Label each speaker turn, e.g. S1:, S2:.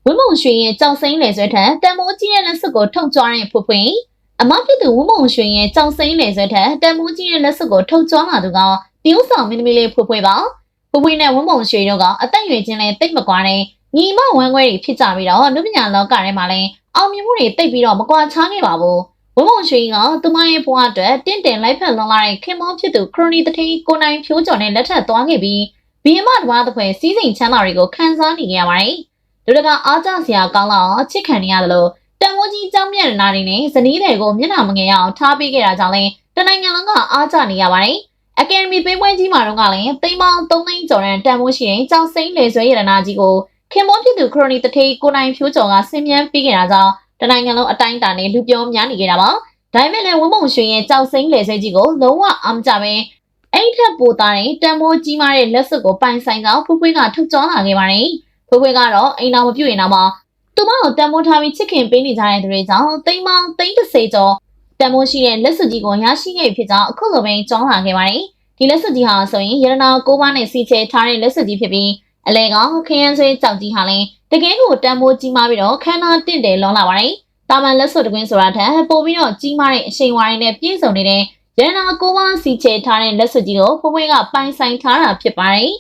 S1: ဝင်းမုံရွှေရဲ့ကြောက်စိမ့်လေဆွဲထက်တန်မိုးကြီးတဲ့လက်စွပ်ကိုထုတ်ကြွားတဲ့ဖွဖွအမဖြစ်သူဝင်းမုံရွှေရဲ့ကြောက်စိမ့်လေဆွဲထက်တန်မိုးကြီးတဲ့လက်စွပ်ကိုထုတ်ကြွားလာသူကတရုတ်ဆောင်မင်းသမီးလေးဖွပါဖွနဲ့ဝင်းမုံရွှေတို့ကအသက်အရွယ်ချင်းလည်းတိတ်မကွာတဲ့ညီမဝမ်းခွဲတွေဖြစ်ကြပြီးတော့လူပညာလောကထဲမှာလည်းအောင်မြင်မှုတွေတိတ်ပြီးတော့မကွာခြားခဲ့ပါဘူးဝင်းမုံရွှေကသူမရဲ့ဘဝအတွက်တင့်တယ်လိုက်ဖက်လွန်လာတဲ့ခင်မောဖြစ်သူခရိုနီတထေးကိုနိုင်ဖြိုးကျော်နဲ့လက်ထပ်သွားခဲ့ပြီးဘီယမတဘာတစ်ဖွဲစီးစိမ်ချမ်းသာတွေကိုခန်းစားနေကြရပါတယ်လူတကာအားကြစရာကောင်းတော့ချစ်ခံနေရတယ်လို့တန်မိုးကြီးကြောင်းမြတ်နာနေနဲ့ဇနီးတွေကိုမျက်နှာမငယ်အောင်ထားပေးခဲ့တာကြောင့်လည်းတနိုင်ငံလုံးကအားကြနေရပါတယ်အကယ်ဒမီပေးပွဲကြီးမှာတော့ကလည်းသိန်းပေါင်း3သိန်းကျော်တဲ့တန်မိုးရှိတဲ့ကြောင်စိမ့်လေဆွဲရတနာကြီးကိုခင်မောဖြစ်သူခရိုနီတထေးကိုနိုင်ဖြိုးကျော်ကဆင်မြန်းပေးခဲ့တာကြောင့်တနိုင်ငံလုံးအတိုင်းအတာနဲ့လူပြောများနေကြတာပါဒါပေမဲ့လည်းဝင်းမုံရွှေရဲ့ကြောင်စိမ့်လေဆွဲကြီးကိုလုံးဝအားမကြပဲအဲ့ထက်ပိုသားတဲ့တန်မိုးကြီးမားတဲ့လက်စွပ်ကိုပိုင်ဆိုင်ကြောင်းဖွဖွကထုတ်ကြောလာခဲ့ပါတယ်ဖွဖွကတော့အိမ်တော်မပြုတ်ရင်တော့မှသူမကိုတန်မိုးထားပြီးချစ်ခင်ပေးနေကြတဲ့သူတွေကြောင့်သိန်းပေါင်း30ကျော်တန်မိုးရှိတဲ့လက်စွပ်ကြီးကိုရရှိခဲ့ဖြစ်ကြောင်းအခုလိုပဲကြောင်းလာခဲ့ပါတယ်ဒီလက်စွပ်ကြီးဟာဆိုရင်ရတနာ9ပါးနဲ့စီချဲထားတဲ့လက်စွပ်ကြီးဖြစ်ပြီးအလဲကခရမ်းဆွဲကြောက်ကြီးဟာလည်းတကယ်ကိုတန်မိုးကြီးမားပြီးတော့ခန္ဓာတင့်တယ်လွန်လာပါတယ်တာမန်လက်စွပ်တကွင်းဆိုတာထက်ပိုပြီးတော့ကြီးမားတဲ့အရှိန်ဝါးရင်းနဲ့ပြည့်စုံနေတဲ့ရတနာ9ပါးစီချဲထားတဲ့လက်စွပ်ကြီးကိုဖွဖွကပိုင်ဆိုင်ထားတာဖြစ်ပါတယ်